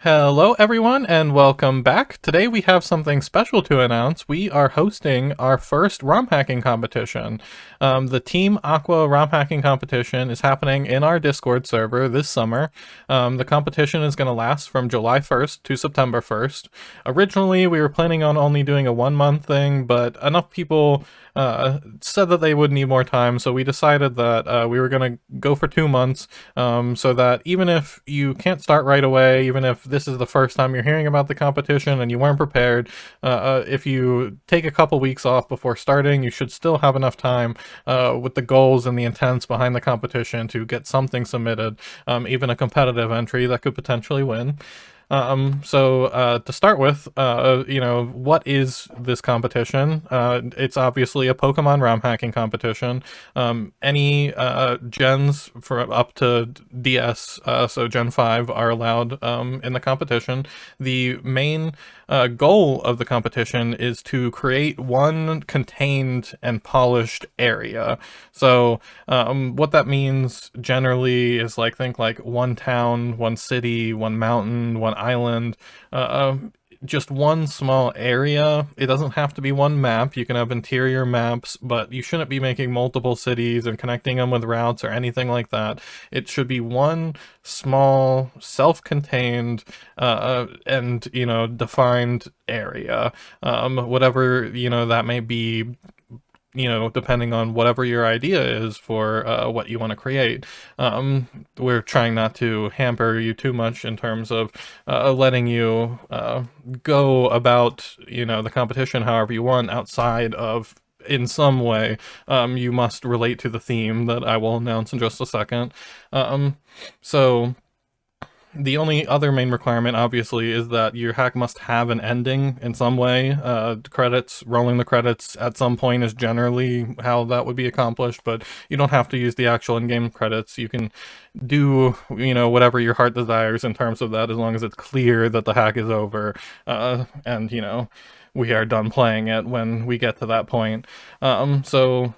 Hello everyone and welcome back. Today we have something special to announce. We are hosting our first Romhacking competition. The Team Aqua Romhacking competition is happening in our Discord server this summer. The competition is going to last from July 1st to September 1st. Originally we were planning on only doing a 1-month thing, but enough people said that they would need more time, so we decided that we were going to go for 2 months, so that even if you can't start right away, even if this is the first time you're hearing about the competition and you weren't prepared, if you take a couple weeks off before starting, you should still have enough time with the goals and the intents behind the competition to get something submitted, even a competitive entry that could potentially win. To start with, what is this competition? It's obviously a Pokemon ROM hacking competition. Any gens for up to DS, so Gen 5, are allowed in the competition. The main goal of the competition is to create one contained and polished area. So what that means generally is think like one town, one city, one mountain, one island, just one small area. It doesn't have to be one map. You can have interior maps, but you shouldn't be making multiple cities and connecting them with routes or anything like that. It should be one small, self-contained, and, defined area. Whatever, that may be, depending on whatever your idea is for what you want to create. We're trying not to hamper you too much in terms of letting you go about, the competition however you want outside of, in some way, you must relate to the theme that I will announce in just a second. So the only other main requirement, obviously, is that your hack must have an ending in some way. Rolling the credits at some point is generally how that would be accomplished, but you don't have to use the actual in-game credits. You can do, whatever your heart desires in terms of that, as long as it's clear that the hack is over, and, we are done playing it when we get to that point. Other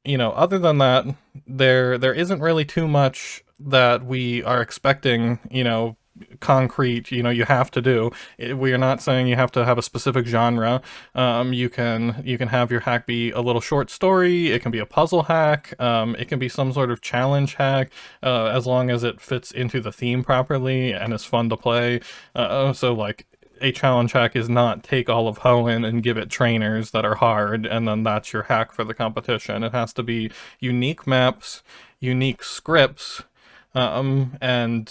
than that, there isn't really too much that we are expecting, concrete, you have to do. We are not saying you have to have a specific genre. You can have your hack be a little short story, it can be a puzzle hack, it can be some sort of challenge hack, as long as it fits into the theme properly and is fun to play. A challenge hack is not take all of Hoenn and give it trainers that are hard, and then that's your hack for the competition. It has to be unique maps, unique scripts, and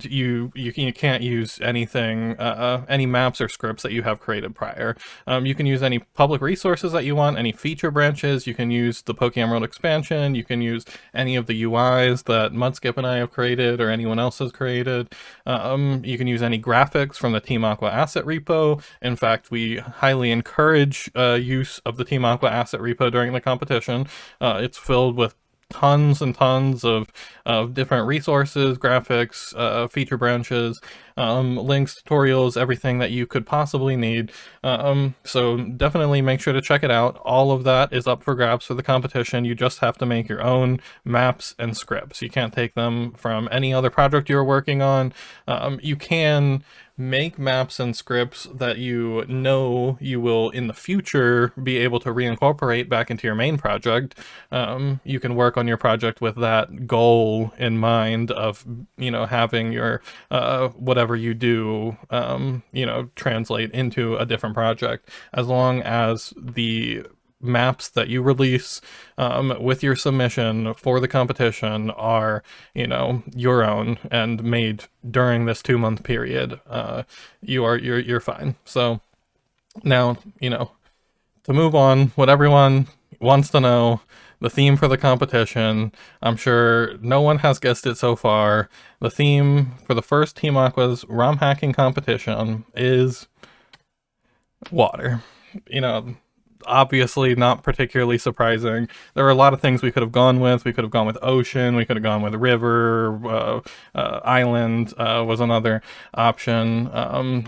you can't use anything, any maps or scripts that you have created prior. You can use any public resources that you want, any feature branches. You can use the pokeemerald expansion. You can use any of the UIs that Mudskip and I have created or anyone else has created. You can use any graphics from the Team Aqua asset repo. In fact, we highly encourage use of the Team Aqua asset repo during the competition. It's filled with tons and tons of different resources, graphics, feature branches, links, tutorials, everything that you could possibly need. So definitely make sure to check it out. All of that is up for grabs for the competition. You just have to make your own maps and scripts. You can't take them from any other project you're working on. You can make maps and scripts that you will in the future be able to reincorporate back into your main project. You can work on your project with that goal in mind of, having your whatever you do, translate into a different project, as long as the maps that you release with your submission for the competition are, your own and made during this 2-month period. You're fine. So now, to move on, what everyone wants to know, the theme for the competition. I'm sure no one has guessed it so far. The theme for the first Team Aqua's ROM hacking competition is water. Obviously not particularly surprising. There are a lot of things we could have gone with. We could have gone with ocean, we could have gone with river, island was another option.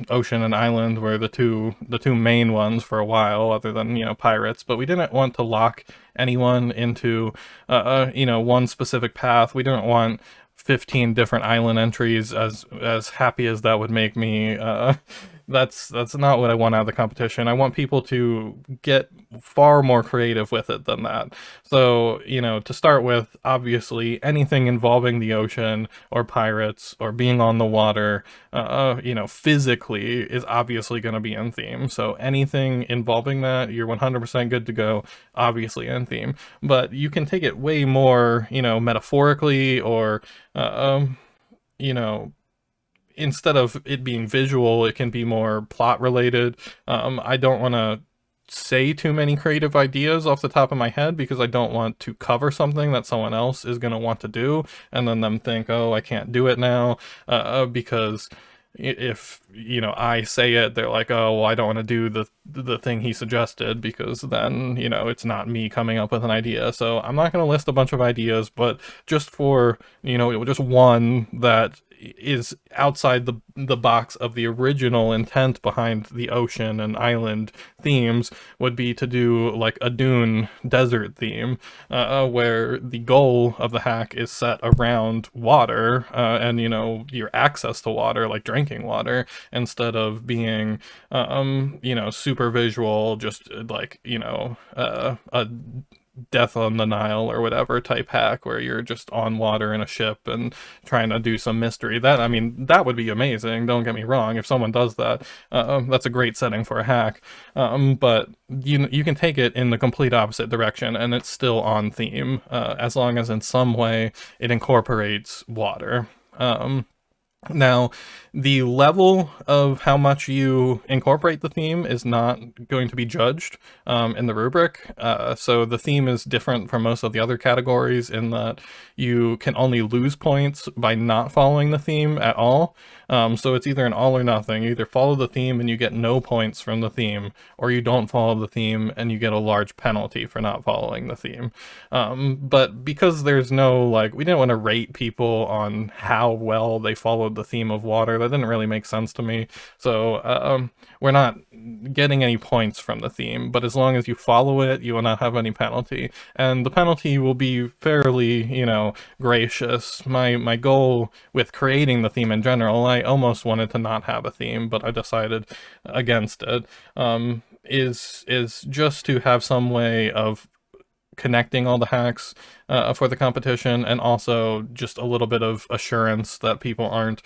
Ocean and island were the two main ones for a while, other than, pirates, but we didn't want to lock anyone into one specific path. We didn't want 15 different island entries, as happy as that would make me. That's not what I want out of the competition. I want people to get far more creative with it than that. So, to start with, obviously, anything involving the ocean or pirates or being on the water, physically is obviously going to be in theme. So anything involving that, you're 100% good to go, obviously in theme. But you can take it way more, metaphorically, or, you know, instead of it being visual, it can be more plot related. I don't want to say too many creative ideas off the top of my head because I don't want to cover something that someone else is going to want to do and then them think, oh, I can't do it now, because if I say it, they're like, oh, well, I don't want to do the thing he suggested, because then it's not me coming up with an idea. So I'm not going to list a bunch of ideas, but just for just one that is outside the box of the original intent behind the ocean and island themes would be to do like a dune desert theme, where the goal of the hack is set around water, and your access to water, like drinking water, instead of being super visual, just like a Death on the Nile or whatever type hack where you're just on water in a ship and trying to do some mystery. That would be amazing, don't get me wrong. If someone does that, that's a great setting for a hack. But you can take it in the complete opposite direction and it's still on theme, as long as in some way it incorporates water. Now, the level of how much you incorporate the theme is not going to be judged in the rubric. So the theme is different from most of the other categories in that you can only lose points by not following the theme at all. So it's either an all or nothing. You either follow the theme and you get no points from the theme, or you don't follow the theme and you get a large penalty for not following the theme. But because there's no, we didn't want to rate people on how well they followed the theme of water, that didn't really make sense to me. So we're not getting any points from the theme, but as long as you follow it, you will not have any penalty. And the penalty will be fairly, gracious. My goal with creating the theme in general, I almost wanted to not have a theme, but I decided against it, is just to have some way of connecting all the hacks for the competition, and also just a little bit of assurance that people aren't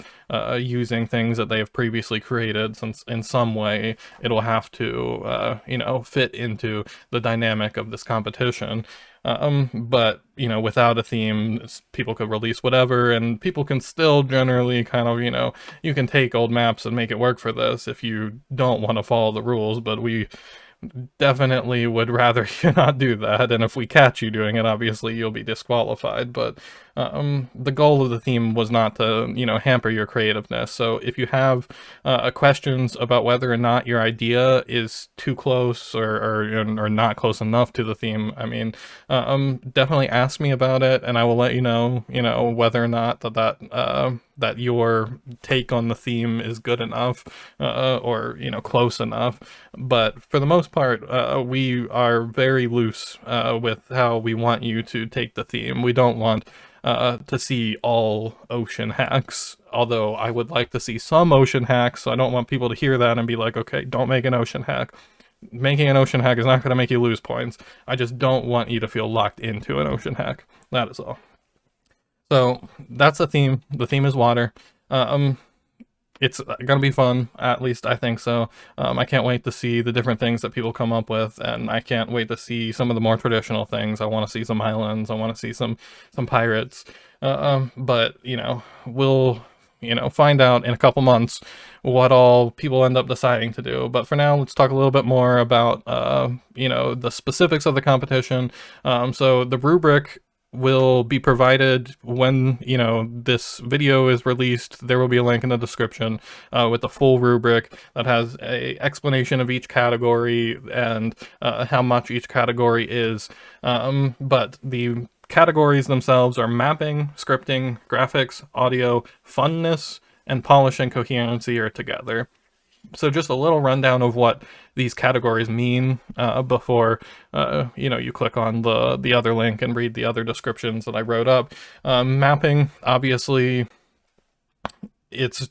using things that they have previously created, since in some way it'll have to fit into the dynamic of this competition. But without a theme, people could release whatever, and people can still generally kind of, you can take old maps and make it work for this if you don't want to follow the rules, but we definitely would rather you not do that, and if we catch you doing it, obviously you'll be disqualified. But the goal of the theme was not to hamper your creativeness. So if you have questions about whether or not your idea is too close or not close enough to the theme, I mean, definitely ask me about it, and I will let you know whether or not that your take on the theme is good enough, or close enough. But for the most part, we are very loose with how we want you to take the theme. We don't want to see all ocean hacks, although I would like to see some ocean hacks, so I don't want people to hear that and be like, okay, don't make an ocean hack. Making an ocean hack is not going to make you lose points. I just don't want you to feel locked into an ocean hack. That is all. So that's the theme. The theme is water. It's gonna be fun, at least I think so. I can't wait to see the different things that people come up with, and I can't wait to see some of the more traditional things. I want to see some islands. I want to see some pirates. But we'll find out in a couple months what all people end up deciding to do. But for now, let's talk a little bit more about the specifics of the competition. So the rubric will be provided when this video is released. There will be a link in the description with the full rubric that has a explanation of each category and how much each category is. But the categories themselves are mapping, scripting, graphics, audio, funness, and polish and coherency are together. So just a little rundown of what these categories mean before you click on the other link and read the other descriptions that I wrote up. Mapping, obviously, it's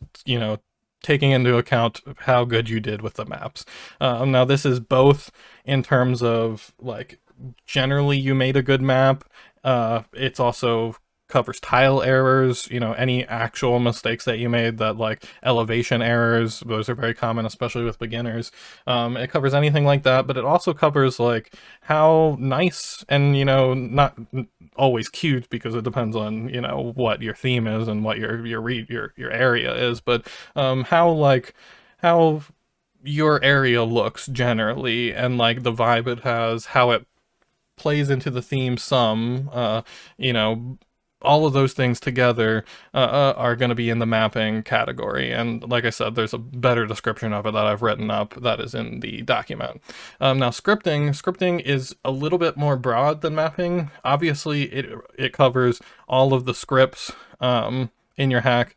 taking into account how good you did with the maps. Now this is both in terms of like generally you made a good map. It's also covers tile errors, any actual mistakes that you made, that like elevation errors, those are very common, especially with beginners. It covers anything like that, but it also covers like how nice and, not always cute, because it depends on, what your theme is and what your area is, but how your area looks generally, and like the vibe it has, how it plays into the theme some, all of those things together are going to be in the mapping category. And like I said, there's a better description of it that I've written up that is in the document. Now scripting is a little bit more broad than mapping. Obviously it covers all of the scripts in your hack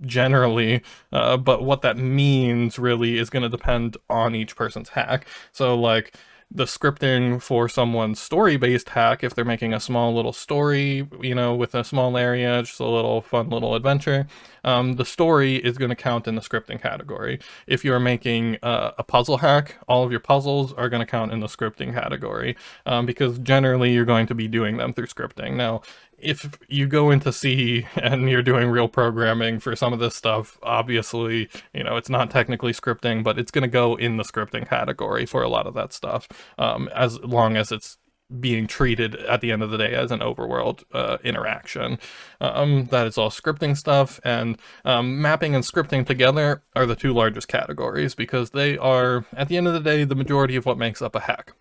generally, but what that means really is going to depend on each person's hack. So like the scripting for someone's story-based hack, if they're making a small little story, with a small area, just a little fun little adventure, the story is going to count in the scripting category. If you're making a puzzle hack, all of your puzzles are going to count in the scripting category, because generally you're going to be doing them through scripting. Now, if you go into C and you're doing real programming for some of this stuff, obviously, it's not technically scripting, but it's going to go in the scripting category for a lot of that stuff, as long as it's being treated at the end of the day as an overworld interaction. That is all scripting stuff, and mapping and scripting together are the two largest categories, because they are, at the end of the day, the majority of what makes up a hack,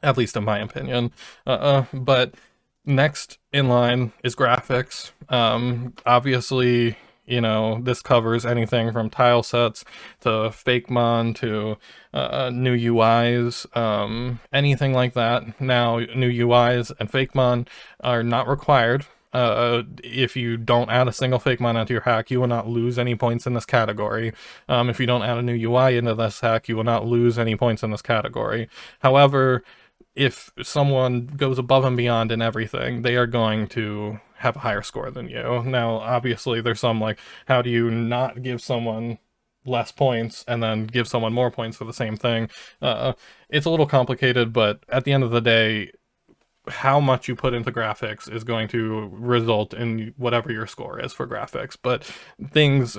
at least in my opinion. But next in line is graphics. Obviously, this covers anything from tile sets to FakeMon to new UIs, anything like that. Now, new UIs and FakeMon are not required. If you don't add a single FakeMon into your hack, you will not lose any points in this category. If you don't add a new UI into this hack, you will not lose any points in this category. However, if someone goes above and beyond in everything, they are going to have a higher score than you. Now, obviously, there's some like, how do you not give someone less points and then give someone more points for the same thing? It's a little complicated, but at the end of the day, how much you put into graphics is going to result in whatever your score is for graphics. But things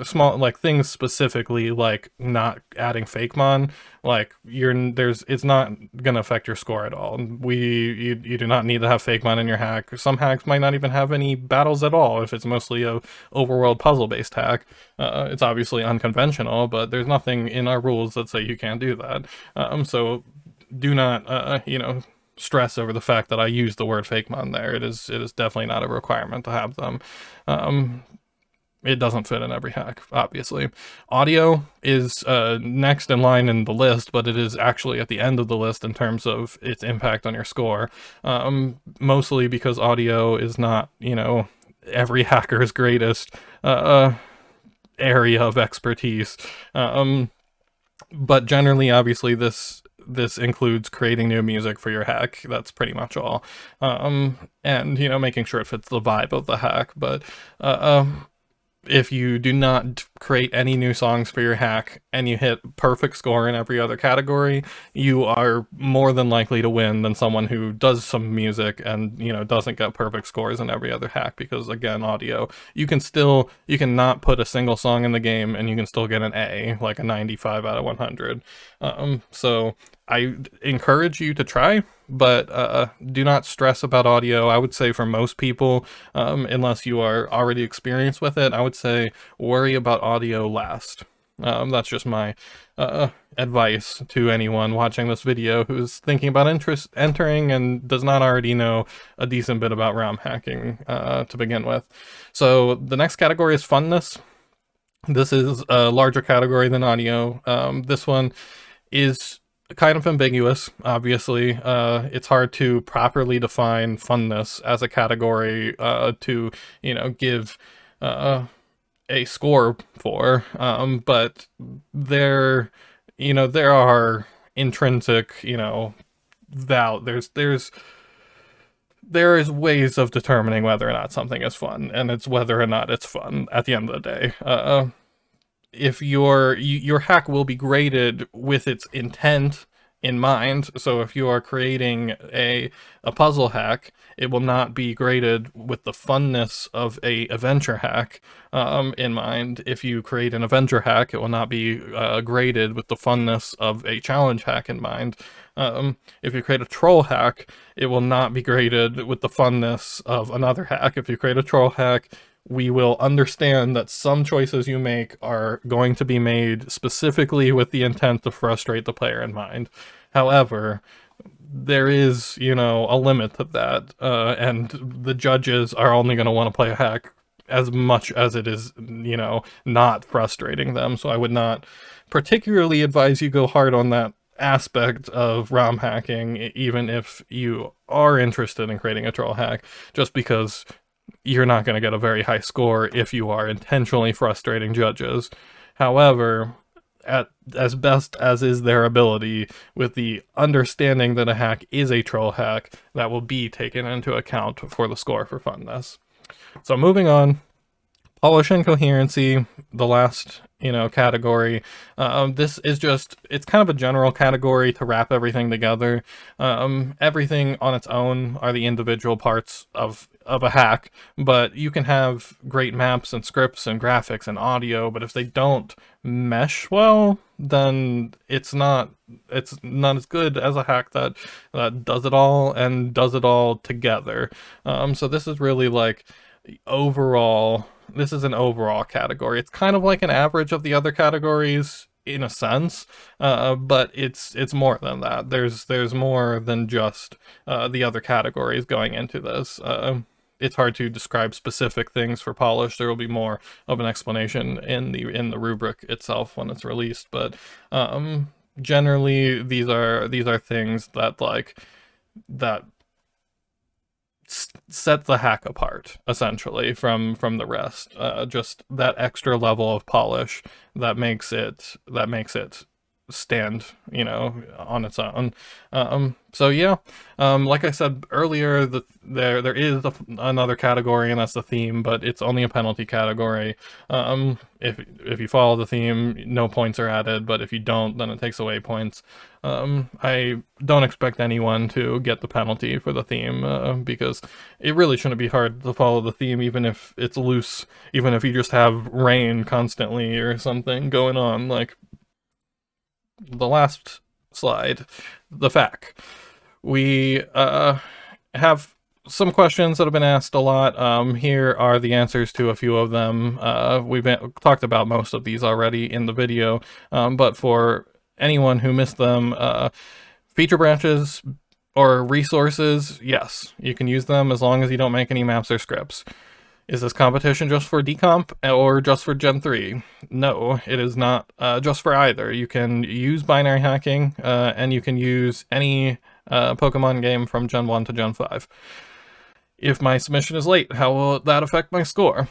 things specifically like not adding FakeMon, like it's not gonna affect your score at all. You do not need to have FakeMon in your hack. Some hacks might not even have any battles at all if it's mostly a overworld puzzle based hack. It's obviously unconventional, but there's nothing in our rules that say you can't do that. So do not stress over the fact that I use the word FakeMon there. It is definitely not a requirement to have them. It doesn't fit in every hack, obviously. Audio is next in line in the list, but it is actually at the end of the list in terms of its impact on your score. Mostly because audio is not, every hacker's greatest area of expertise. But generally, obviously, this includes creating new music for your hack. That's pretty much all. And, making sure it fits the vibe of the hack. But if you do not create any new songs for your hack and you hit perfect score in every other category, you are more than likely to win than someone who does some music and, doesn't get perfect scores in every other hack. Because again, audio, you can not put a single song in the game and you can still get an A, like a 95 out of 100. So I encourage you to try, but do not stress about audio. I would say for most people, unless you are already experienced with it, I would say worry about audio last. That's just my advice to anyone watching this video who's thinking about entering and does not already know a decent bit about ROM hacking to begin with. So the next category is funness. This is a larger category than audio. This one is kind of ambiguous, obviously. It's hard to properly define funness as a category to, give a score for, but there, there are intrinsic, there is ways of determining whether or not something is fun, and it's whether or not it's fun at the end of the day. If your hack will be graded with its intent in mind. So if you are creating a puzzle hack, it will not be graded with the funness of a adventure hack in mind. If you create an adventure hack, it will not be graded with the funness of a challenge hack in mind. If you create a troll hack, it will not be graded with the funness of another hack. If you create a troll hack, we will understand that some choices you make are going to be made specifically with the intent to frustrate the player in mind. However, there is, a limit to that, and the judges are only going to want to play a hack as much as it is, not frustrating them. So I would not particularly advise you go hard on that aspect of ROM hacking, even if you are interested in creating a troll hack, just because you're not going to get a very high score if you are intentionally frustrating judges. However, as best as is their ability, with the understanding that a hack is a troll hack, that will be taken into account for the score for funness. So moving on, polish and coherency, the last category. This is it's kind of a general category to wrap everything together. Everything on its own are the individual parts of a hack, but you can have great maps and scripts and graphics and audio, but if they don't mesh well, then it's not as good as a hack that does it all and does it all together. So this is really like overall. This is an overall category. It's kind of like an average of the other categories in a sense, but it's more than that. There's more than just the other categories going into this. It's hard to describe specific things for polish. There will be more of an explanation in the rubric itself when it's released, but generally these are things that set the hack apart essentially from the rest. Just that extra level of polish that makes it stand on its own. So yeah, like I said earlier, there is another category, and that's the theme, but it's only a penalty category. If you follow the theme, no points are added, but if you don't, then it takes away points. I don't expect anyone to get the penalty for the theme, because it really shouldn't be hard to follow the theme, even if it's loose, even if you just have rain constantly or something going on. Like the last slide, the FAQ. We have some questions that have been asked a lot. Here are the answers to a few of them. We've talked about most of these already in the video, but for anyone who missed them, feature branches or resources, yes, you can use them as long as you don't make any maps or scripts. Is this competition just for decomp or just for Gen 3? No, it is not just for either. You can use binary hacking, and you can use any Pokemon game from Gen 1 to Gen 5. If my submission is late, how will that affect my score?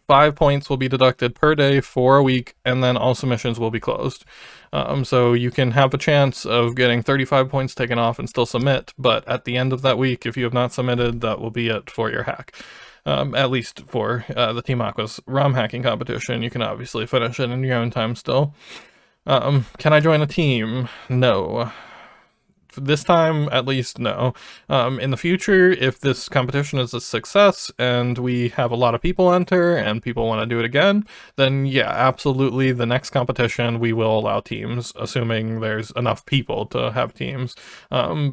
5 points will be deducted per day for a week, and then all submissions will be closed. So you can have a chance of getting 35 points taken off and still submit, but at the end of that week, if you have not submitted, that will be it for your hack. At least for the Team Aqua's ROM hacking competition. You can obviously finish it in your own time still. Can I join a team? No. This time, at least, no. In the future, if this competition is a success and we have a lot of people enter and people want to do it again, then yeah, absolutely, the next competition we will allow teams, assuming there's enough people to have teams.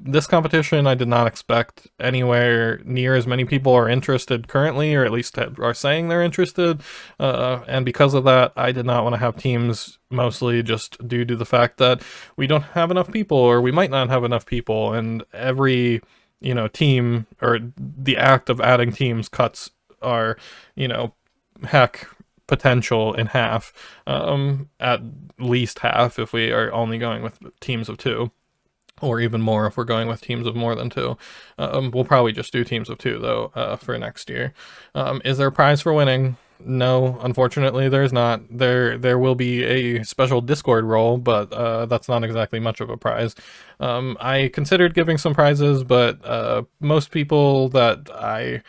This competition, I did not expect anywhere near as many people are interested currently, or at least are saying they're interested, and because of that, I did not want to have teams, mostly just due to the fact that we don't have enough people, or we might not have enough people, and every team, or the act of adding teams, cuts our hack potential in half, at least half if we are only going with teams of 2, or even more if we're going with teams of more than 2. We'll probably just do teams of 2 though, for next year. Is there a prize for winning? No, unfortunately, there's not. There will be a special Discord role, but that's not exactly much of a prize. I considered giving some prizes, but most people that I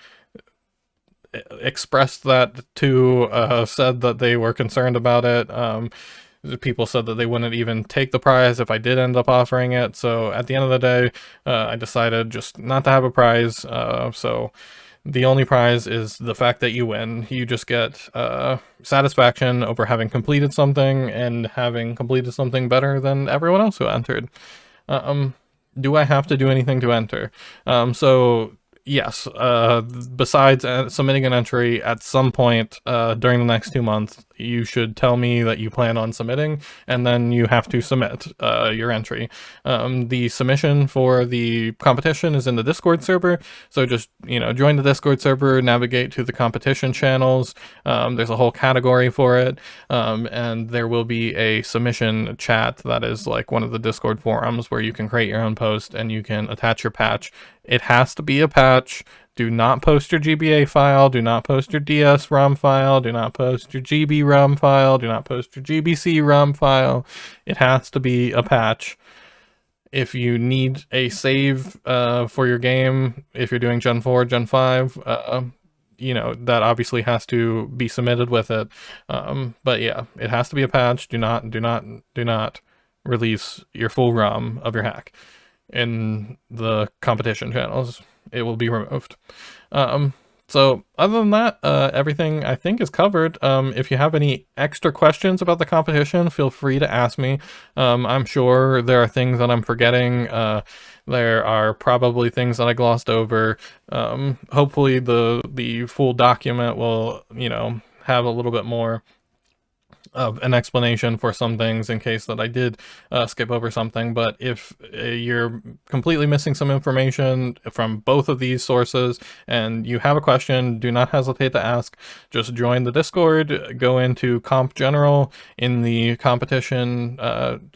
expressed that to said that they were concerned about it. People said that they wouldn't even take the prize if I did end up offering it. So at the end of the day, I decided just not to have a prize. So the only prize is the fact that you win. You just get satisfaction over having completed something and having completed something better than everyone else who entered. Do I have to do anything to enter? So yes, besides submitting an entry at some point during the next 2 months, you should tell me that you plan on submitting, and then you have to submit your entry. The submission for the competition is in the Discord server, so just, join the Discord server, navigate to the competition channels. There's a whole category for it, and there will be a submission chat that is like one of the Discord forums where you can create your own post and you can attach your patch. It has to be a patch. Do not post your GBA file. Do not post your DS ROM file. Do not post your GB ROM file. Do not post your GBC ROM file. It has to be a patch. If you need a save for your game, if you're doing Gen 4, Gen 5, that obviously has to be submitted with it. But yeah, it has to be a patch. Do not release your full ROM of your hack in the competition channels. It will be removed. So other than that, everything I think is covered. If you have any extra questions about the competition, feel free to ask me. I'm sure there are things that I'm forgetting. There are probably things that I glossed over. Hopefully the full document will, have a little bit more of an explanation for some things in case that I did skip over something. But if you're completely missing some information from both of these sources and you have a question, do not hesitate to ask. Just join the Discord, go into Comp General in the competition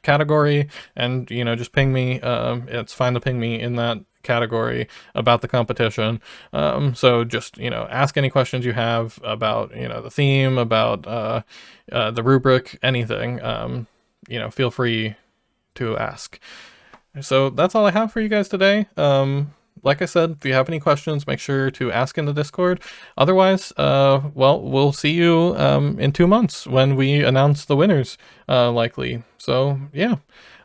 category, and just ping me. It's fine to ping me in that category about the competition. So just ask any questions you have about the theme, about the rubric, anything. Feel free to ask. So that's all I have for you guys today. Like I said, if you have any questions, make sure to ask in the Discord. Otherwise, well, we'll see you in 2 months when we announce the winners, likely. So yeah,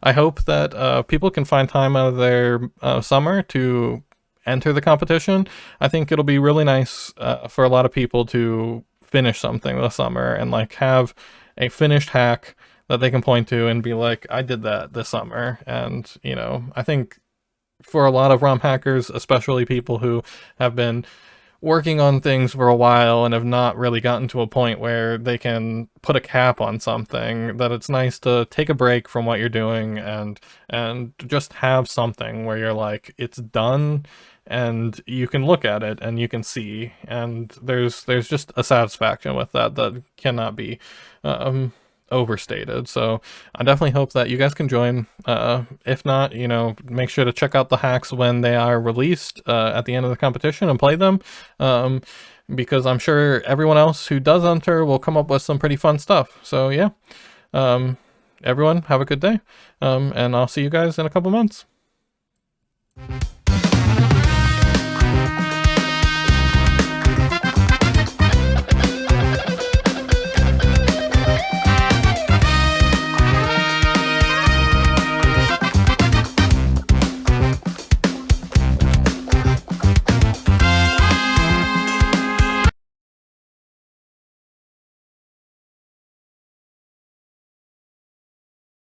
I hope that people can find time out of their summer to enter the competition. I think it'll be really nice for a lot of people to finish something this summer and like have a finished hack that they can point to and be like, I did that this summer. And I think for a lot of ROM hackers, especially people who have been working on things for a while and have not really gotten to a point where they can put a cap on something, that it's nice to take a break from what you're doing and just have something where you're like, it's done and you can look at it and you can see, and there's just a satisfaction with that cannot be overstated. So I definitely hope that you guys can join. If not, make sure to check out the hacks when they are released at the end of the competition and play them, because I'm sure everyone else who does enter will come up with some pretty fun stuff. So yeah, everyone have a good day, and I'll see you guys in a couple months.